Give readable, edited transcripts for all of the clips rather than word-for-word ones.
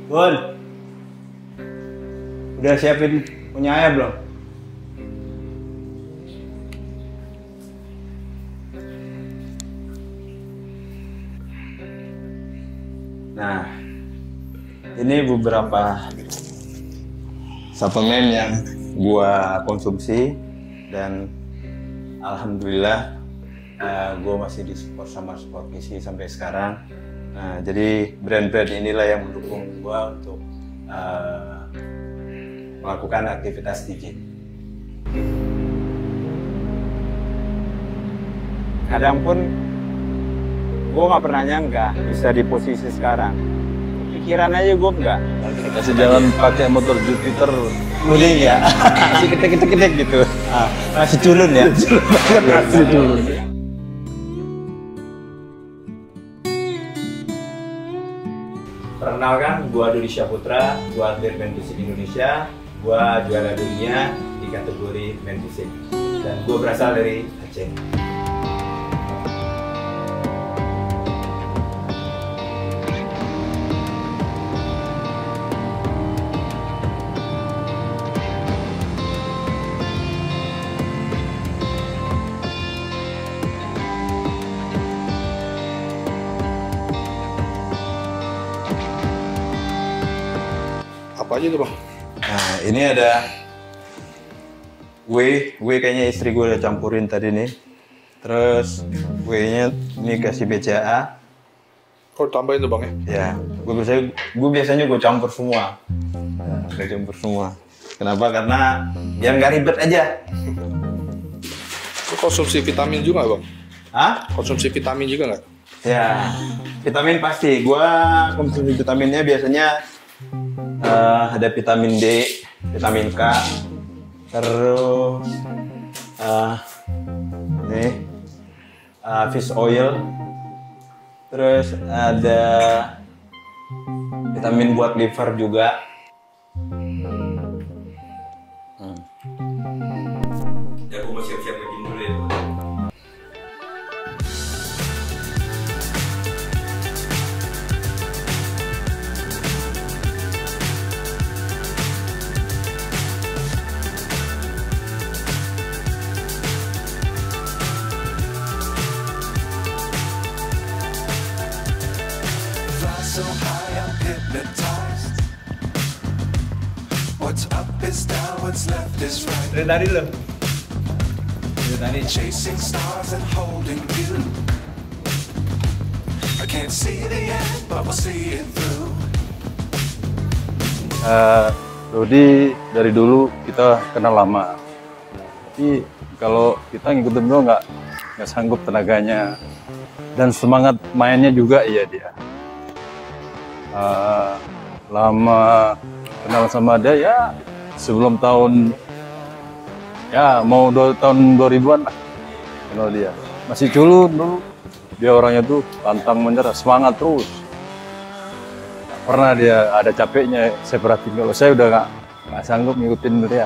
Bun, udah siapin punya ayah belum? Nah, ini beberapa suplemen yang gua konsumsi dan alhamdulillah gua masih disupport sama Sportgizi sampai sekarang. Nah, jadi brand-brand inilah yang mendukung gua untuk melakukan aktivitas di gym. Kadang pun gue nggak pernah nyangka bisa di posisi sekarang. Pikiran aja gue nggak. Kasih jalan pakai motor Jupiter. Muling ya. Masih ketek gitu. Masih culun ya. Masih culun. Perkenalkan, gue Dodi Syaputra, gue atlet main fisik Indonesia, gue juara dunia di kategori main fisik, dan gue berasal dari Aceh. Apa aja tuh bang? Nah, ini ada whey kayaknya istri gue udah campurin tadi nih. Terus whey-nya ini kasih BCAA. Kau tambahin tuh bang ya? Ya, gue biasanya gue campur semua. Nah, gue campur semua. Kenapa? Karena biar nggak ribet aja. Kau konsumsi vitamin juga nggak bang? Hah? Konsumsi vitamin juga nggak? Ya, vitamin pasti. Gue konsumsi vitaminnya biasanya ada vitamin D, vitamin K, terus nih fish oil, terus ada vitamin buat liver juga. Ya, gue mau siap-siap bikin dulu ya. So high, I'm hypnotized. What's up is down, what's left is right. Dari lo. Dari. Chasing stars and holding you. I can't see the end, but we'll see it through. Dodi dari dulu kita kenal lama. Tapi kalau kita ngikutin beliau nggak sanggup tenaganya dan semangat mainnya juga iya dia. Lama kenal sama dia ya sebelum tahun ya mau tahun 2000-an lah kenal dia. Masih culun dulu. Dia orangnya tuh pantang menyerah, semangat terus. Gak pernah dia ada capeknya, saya perhatiin. Kalau saya udah nggak sanggup ngikutin dia.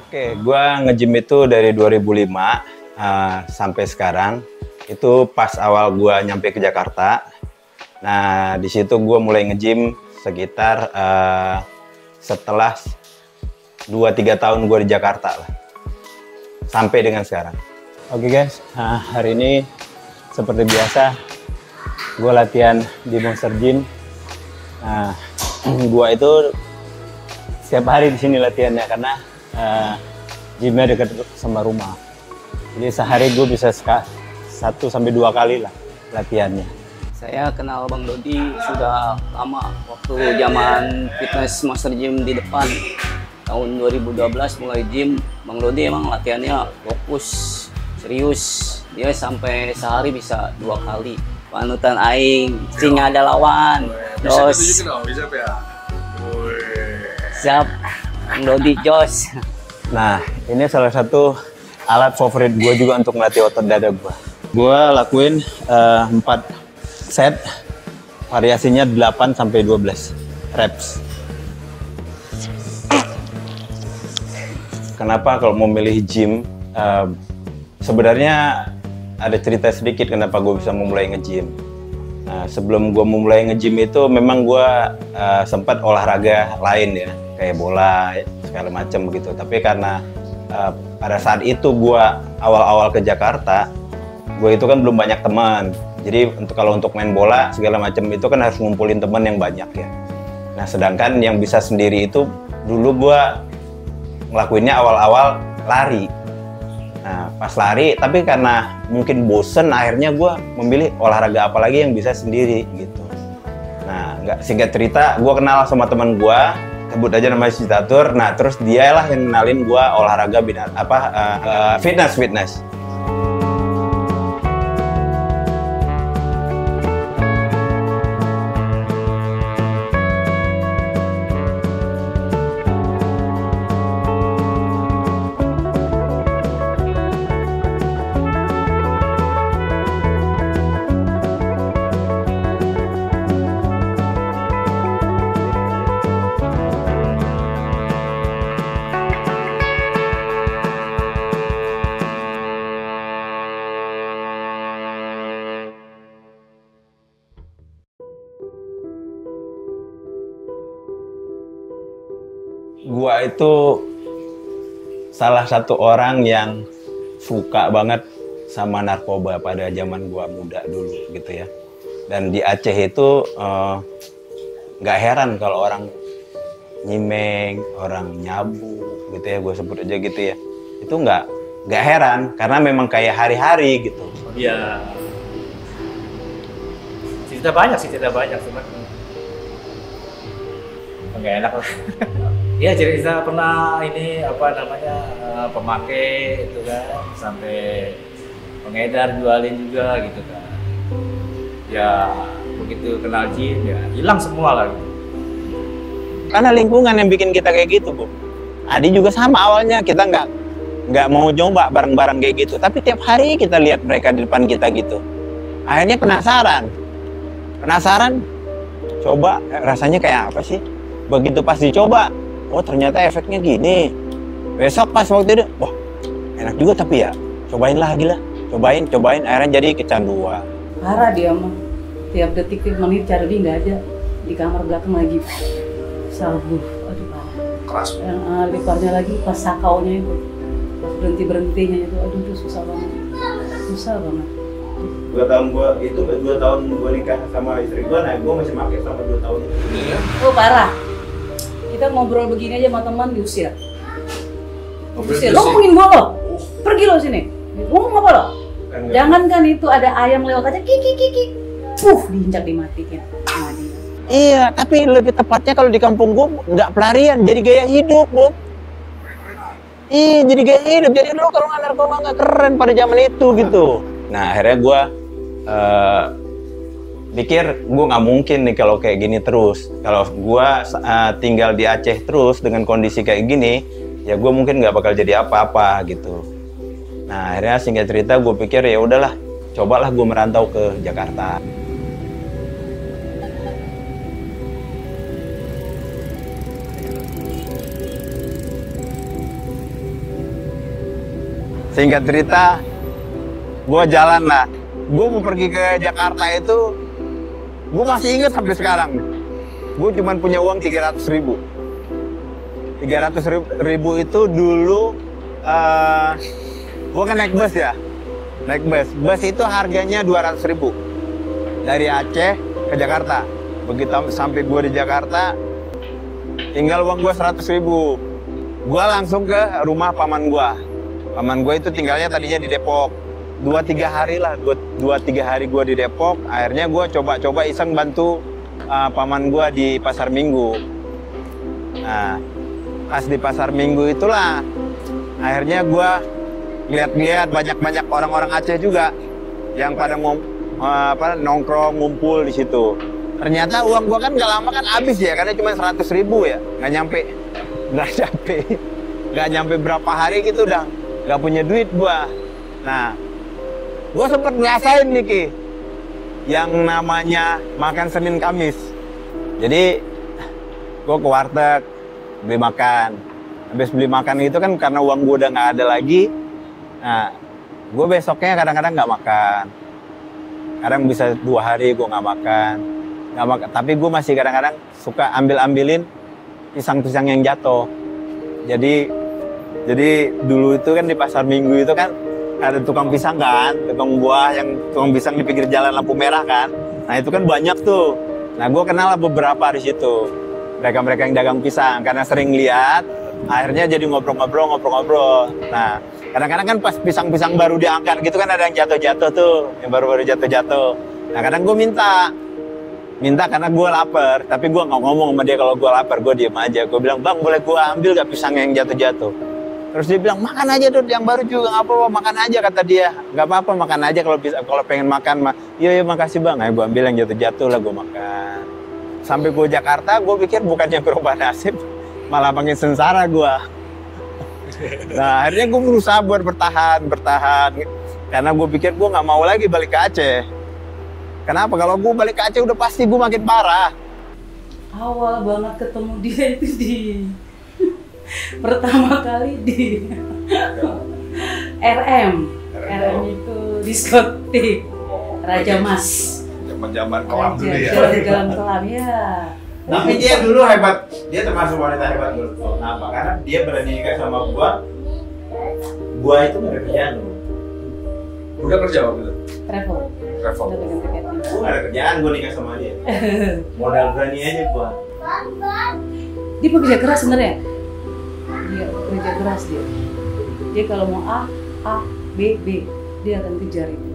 Oke, gua nge-gym itu dari 2005 sampai sekarang. Itu pas awal gua nyampe ke Jakarta. Nah, di situ gue mulai nge-gym sekitar setelah 2-3 tahun gue di Jakarta lah. Sampai dengan sekarang. Oke guys, hari ini seperti biasa gue latihan di Monster Gym. Nah, gue itu setiap hari di sini latihannya karena gymnya dekat sama rumah. Jadi sehari gue bisa 1-2 kali lah latihannya. Saya kenal Bang Dodi sudah lama, waktu zaman fitness Master Gym di depan. Tahun 2012 mulai gym, Bang Dodi emang latihannya fokus, serius. Dia sampai sehari bisa 2 kali. Panutan aing, cing ada lawan. Terus siap, Bang Dodi jos. Nah, ini salah satu alat favorit gue juga untuk melatih otot dada gue. Gue lakuin 4 set, variasinya 8-12 reps. Kenapa kalau mau milih gym? Sebenarnya ada cerita sedikit kenapa gue bisa memulai nge-gym. Nah, sebelum gue mulai nge-gym itu memang gue sempat olahraga lain ya, kayak bola segala macam begitu. Tapi karena pada saat itu gue awal-awal ke Jakarta, gue itu kan belum banyak teman. Jadi kalau untuk main bola segala macam itu kan harus ngumpulin teman yang banyak ya. Nah, sedangkan yang bisa sendiri itu dulu gue ngelakuinnya awal-awal lari. Nah, pas lari, tapi karena mungkin bosen, akhirnya gue memilih olahraga apa lagi yang bisa sendiri gitu. Nah, singkat cerita, gue kenal sama teman gue, sebut aja namanya si Catur. Nah, terus dialah yang kenalin gue olahraga fitness. Gua itu salah satu orang yang suka banget sama narkoba pada zaman gua muda dulu gitu ya. Dan di Aceh itu nggak heran kalau orang nyimeng, orang nyabu gitu ya, gue sebut aja gitu ya. Itu nggak heran karena memang kayak hari-hari gitu. Iya. Cerita banyak cuman nggak enak lah. Iya, cerita pernah ini pemakai itu kan, sampai pengedar jualin juga gitu kan. Ya begitu kenal jin ya hilang semua lah gitu. Karena lingkungan yang bikin kita kayak gitu, Bu. Adi juga sama awalnya, kita nggak mau coba bareng-bareng kayak gitu, tapi tiap hari kita lihat mereka di depan kita gitu. Akhirnya penasaran, coba rasanya kayak apa sih? Begitu pas dicoba, oh ternyata efeknya gini. Besok pas waktu itu, wah enak juga tapi ya, cobain lagi lah, cobain, akhirnya jadi kecanduan. Parah dia mah, tiap detik menit cari dia nggak ada, di kamar belakang lagi sabu, aduh parah. Keras. Yang liparnya lagi pas sakaunya itu, pas berhentinya itu, aduh itu susah banget. 2 tahun gua nikah sama istri gua, nah gua masih pakai sama 2 tahun itu. Oh parah. Kita ngobrol begini aja sama teman diusir. Lo ngomongin gua lo, pergi lo sini. Ngomong apa lo? Jangankan itu ada ayam lewat aja, kiki, diinjak dimatiin sama dia. Iya, tapi lebih tepatnya kalau di kampung gua nggak pelarian, jadi gaya hidup, Bu. Iya, jadi gaya hidup. Jadi lo kalau nggak narkoba nggak keren pada zaman itu gitu. Nah, akhirnya gua pikir gue nggak mungkin nih kalau kayak gini terus. Kalau gue tinggal di Aceh terus dengan kondisi kayak gini, ya gue mungkin nggak bakal jadi apa-apa gitu. Nah akhirnya singkat cerita gue pikir ya udahlah, cobalah gue merantau ke Jakarta. Singkat cerita, gue jalan lah. Gue mau pergi ke Jakarta itu, gue masih inget sampai sekarang. Gue cuma punya uang 300.000. 300.000 itu dulu, gue kan naik bus ya. Naik bus. Bus itu harganya 200.000. Dari Aceh ke Jakarta. Begitu sampai gue di Jakarta, tinggal uang gue 100.000. Gue langsung ke rumah paman gue. Paman gue itu tinggalnya tadinya di Depok. 2-3 hari lah, 2-3 hari gue di Depok. Akhirnya gue coba-coba iseng bantu paman gue di pasar Minggu. Nah, pas di pasar Minggu itulah akhirnya gue lihat-lihat banyak-banyak orang-orang Aceh juga yang pada nongkrong, ngumpul di situ. Ternyata uang gue kan gak lama kan habis ya, karena cuma 100.000 ya, nggak nyampe berapa hari gitu udah nggak punya duit gue. Nah, gue sempet ngerasain nih Ki, yang namanya makan Senin Kamis. Jadi gue ke warteg beli makan. Habis beli makan itu kan karena uang gue udah nggak ada lagi. Nah, gue besoknya kadang-kadang nggak makan. Kadang bisa 2 hari gue nggak makan. Tapi gue masih kadang-kadang suka ambilin pisang-pisang yang jatuh. Jadi dulu itu kan di pasar Minggu itu kan ada tukang pisang kan, tukang buah yang tukang pisang di pinggir jalan lampu merah kan. Nah itu kan banyak tuh. Nah gue kenal beberapa di situ. Mereka yang dagang pisang karena sering lihat. Akhirnya jadi ngobrol-ngobrol. Nah, kadang-kadang kan pas pisang-pisang baru diangkat gitu kan ada yang jatuh-jatuh tuh, yang baru-baru jatuh-jatuh. Nah, kadang gue minta karena gue lapar, tapi gue nggak ngomong sama dia kalau gue lapar, gue diem aja. Gue bilang, "Bang, boleh gue ambil gak pisang yang jatuh-jatuh?" Terus dia bilang, "Makan aja Dut, yang baru juga nggak apa-apa, makan aja," kata dia. "Nggak apa-apa, makan aja kalau pengen makan mah." Iya, makasih Bang. Gue ambil yang jatuh-jatuh lah, gue makan. Sampai gue Jakarta, gue pikir bukannya berubah nasib, malah makin sengsara gue. Nah akhirnya gue berusaha buat bertahan. Karena gue pikir gue nggak mau lagi balik ke Aceh. Kenapa? Kalau gue balik ke Aceh udah pasti gue makin parah. Awal banget ketemu dia itu di pertama kali di RM itu diskotik Raja Mas. Zaman kelam dulu ya. Dalam kelam ya. Tapi dia dulu hebat, dia termasuk wanita hebat dulu. Kenapa? Karena dia berani nikah sama gua itu nggak ada kerjaan. Udah kerja waktu itu? Travel. Travel. Udah pegang tiketnya. Gua nggak ada kerjaan, gua nikah sama dia. Modal berani aja gua. Dia pekerja keras sebenarnya. Dia pekerja keras dia. Dia kalau mau A, B, dia akan kejar itu.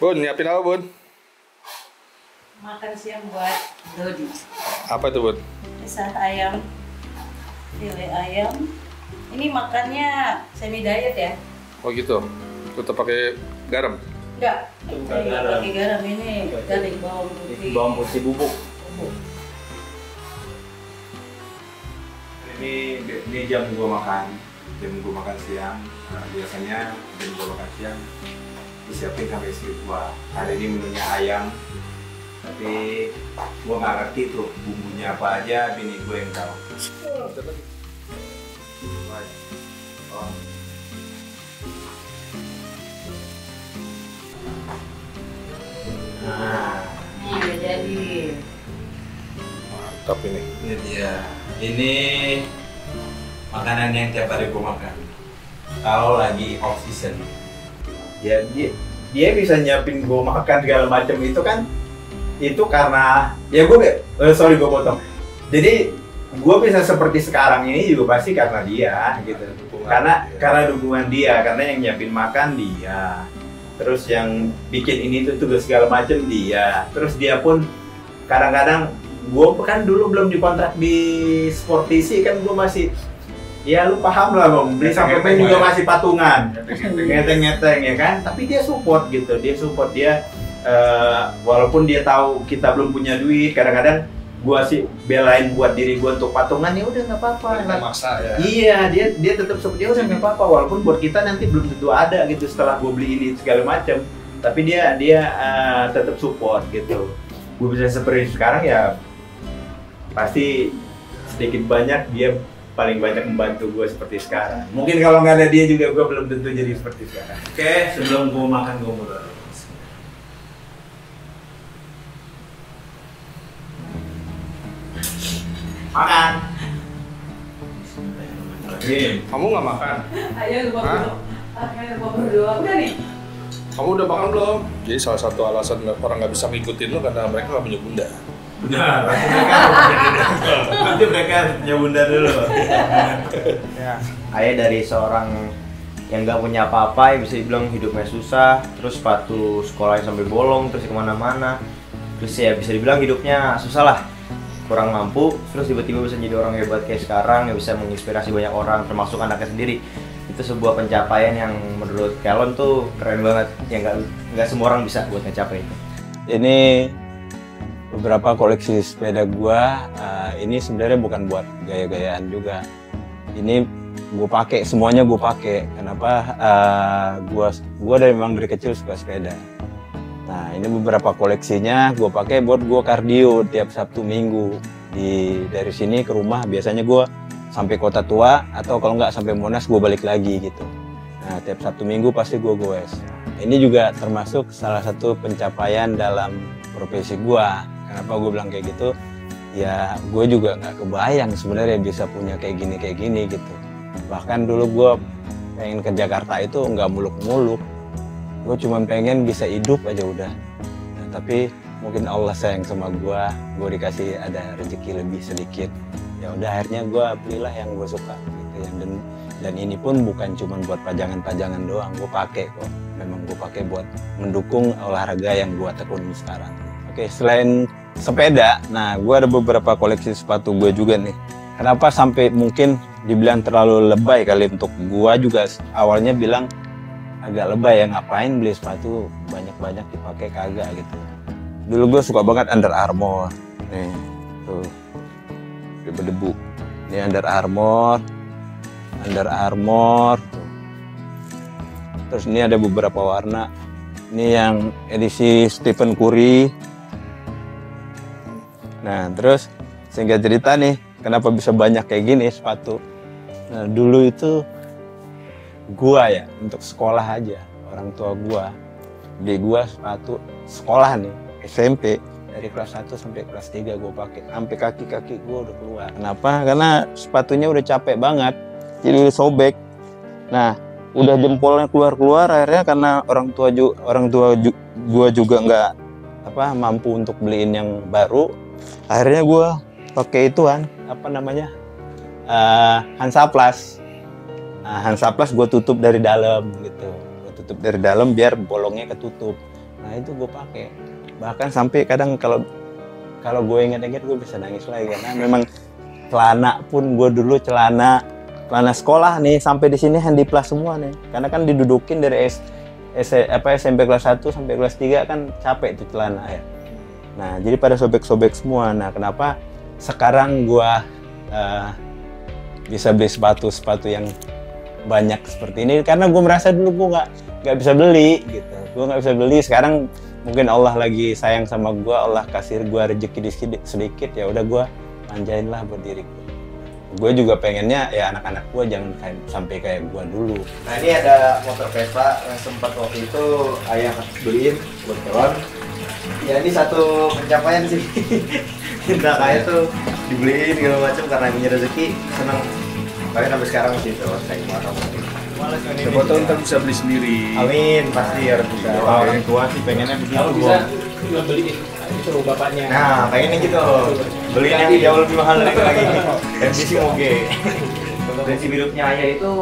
Bun, nyiapin apa Bun? Makan siang buat Dodi. Apa itu Bun? Pisah ayam, file ayam. Ini makannya semi diet ya? Oh gitu, tetap pakai garam? Enggak, ini pakai garam, ini garlic bawang putih. Bawang putih bubuk. Ini jam gua makan siang. Nah, biasanya jam gua makan siang disiapin sampai istri gua. Hari ini menunya ayam, tapi gua nggak ngerti tuh bumbunya apa aja, bini gua yang tahu. Nah, Ini udah jadi. Mantap ini. ini dia. Ini makanan yang tiap hari gua makan. Kalau lagi off season. Ya dia bisa nyiapin gue makan segala macam itu karena ya gue potong. Jadi gue bisa seperti sekarang ini juga pasti karena dia gitu. Karena dukungan dia, karena yang nyiapin makan dia. Terus yang bikin ini tuh tugas segala macam dia. Terus dia pun kadang-kadang gue kan dulu belum dikontrak di Sportisi kan gue masih ya lu paham lah Bang, beli suplemen juga masih patungan, ngeteng-ngeteng ya kan. Tapi dia support gitu, dia walaupun dia tahu kita belum punya duit, kadang-kadang gua sih belain buat diri gua untuk patungan, ya udah nggak apa-apa. Maksa ya. Iya, dia tetap support, dia udah nggak apa-apa, walaupun buat kita nanti belum tentu ada gitu setelah gua beli ini segala macam. Tapi dia tetap support gitu. Gua bisa seperti sekarang ya pasti sedikit banyak dia paling banyak membantu gue seperti sekarang. Mungkin kalau nggak ada dia juga gue belum tentu jadi seperti sekarang. Oke, sebelum gue makan gue mau doa. Makan. Kamu nggak makan? Ayo lupa berdoa. Udah nih. Kamu udah makan belum? Jadi salah satu alasan orang nggak bisa ngikutin lo karena mereka nggak punya bunda. Benar, nanti mereka punya bunda dulu. Ya, ayah dari seorang yang nggak punya apa-apa, ya bisa dibilang hidupnya susah, terus sepatu sekolahnya sampai bolong, terus kemana-mana, terus ya bisa dibilang hidupnya susah lah, kurang mampu, terus tiba-tiba bisa jadi orang hebat kayak sekarang, yang bisa menginspirasi banyak orang, termasuk anaknya sendiri. Itu sebuah pencapaian yang menurut Kelon tuh keren banget, ya nggak semua orang bisa buat ngecapai itu. Ini beberapa koleksi sepeda gua ini sebenarnya bukan buat gaya-gayaan juga. Ini gue pakai, semuanya gue pakai. Kenapa? Gua memang dari kecil suka sepeda. Nah, ini beberapa koleksinya gue pakai buat gue kardio tiap Sabtu Minggu. Dari sini ke rumah biasanya gue sampai Kota Tua, atau kalau nggak sampai Monas gue balik lagi gitu. Nah, tiap Sabtu Minggu pasti gue goes. Ini juga termasuk salah satu pencapaian dalam profesi gue. Kenapa gue bilang kayak gitu? Ya, gue juga nggak kebayang sebenarnya bisa punya kayak gini gitu. Bahkan dulu gue pengen ke Jakarta itu nggak muluk-muluk. Gue cuma pengen bisa hidup aja udah. Nah, tapi mungkin Allah sayang sama gue dikasih ada rezeki lebih sedikit. Ya udah, akhirnya gue belilah yang gue suka gitu ya. Dan ini pun bukan cuma buat pajangan-pajangan doang, gue pakai kok. Memang gue pakai buat mendukung olahraga yang gue tekuni sekarang. Oke, selain sepeda, nah gue ada beberapa koleksi sepatu gue juga nih. Kenapa sampai mungkin dibilang terlalu lebay kali untuk gue juga awalnya bilang agak lebay ya, ngapain beli sepatu banyak-banyak dipakai, kagak gitu. Dulu gue suka banget Under Armour. Nih, tuh. Berdebu. Ini Under Armour. Tuh. Terus ini ada beberapa warna. Ini yang edisi Stephen Curry. Nah, terus singkat cerita nih, kenapa bisa banyak kayak gini sepatu. Nah, dulu itu gua ya, untuk sekolah aja, orang tua gua beli gua sepatu sekolah nih, SMP, dari kelas 1 sampai kelas 3 gua pakai, sampai kaki-kaki gua udah keluar. Kenapa? Karena sepatunya udah capek banget, jadi udah sobek. Nah, udah jempolnya keluar-keluar, akhirnya karena orang tua gua juga nggak mampu untuk beliin yang baru. Akhirnya gue pakai ituan, Hansaplast. Nah, Hansaplast gue tutup dari dalam gitu. Gue tutup dari dalam biar bolongnya ketutup. Nah, itu gue pakai. Bahkan sampai kadang kalau gue ingat-ingat gue bisa nangis lagi, karena memang celana pun gue dulu celana sekolah nih sampai di sini Handiplast semua nih. Karena kan didudukin dari SMP kelas 1 sampai kelas 3 kan capek tuh celana ya. Nah, jadi pada sobek-sobek semua. Nah, kenapa sekarang gua bisa beli sepatu yang banyak seperti ini? Karena gua merasa dulu gua nggak bisa beli gitu. Gua nggak bisa beli. Sekarang mungkin Allah lagi sayang sama gua, Allah kasih gua rezeki sedikit, ya udah gua manjain lah buat diriku. Gue juga pengennya ya anak-anak gua jangan sampai kayak gua dulu. Nah, ini ada motor Vespa yang sempat waktu itu ayah beliin kebetulan. Ya, ini satu pencapaian sih. Cinta kayak tuh dibeliin segala macam karena punya rezeki, seneng. Makanya sampai sekarang masih terus kayak marah. Siapa tahu ntar bisa beli sendiri. Amin, pasti harus bisa. Orang tua sih pengennya begitu. Kalau bisa juga beliin itu bapaknya. Nah, pengennya gitu. Beliin yang jauh lebih mahal dari itu lagi. MPC oke. Prinsip hidupnya ayah itu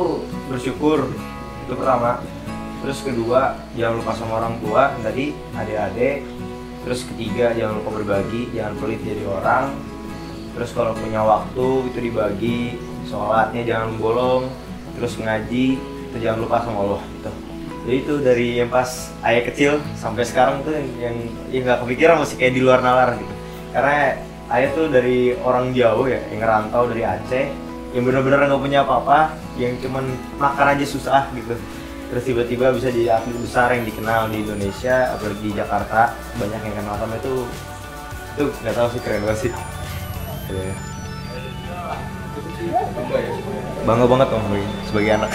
bersyukur, itu pertama. Terus kedua, jangan lupa sama orang tua, tadi adik-adik. Terus ketiga, jangan lupa berbagi, jangan pelit jadi orang. Terus kalau punya waktu itu dibagi, sholatnya jangan bolong. Terus ngaji, itu jangan lupa sama Allah gitu. Jadi itu dari yang pas ayah kecil sampai sekarang tuh yang nggak kepikiran masih kayak di luar nalar gitu. Karena ayah tuh dari orang jauh ya, yang ngerantau dari Aceh, yang benar-benar nggak punya apa-apa, yang cuman makan aja susah gitu. Terus tiba-tiba bisa jadi atlet besar yang dikenal di Indonesia, apalagi di Jakarta, banyak yang kenal sama itu nggak tahu sih, keren banget sih. Bangga banget om sebagai anak.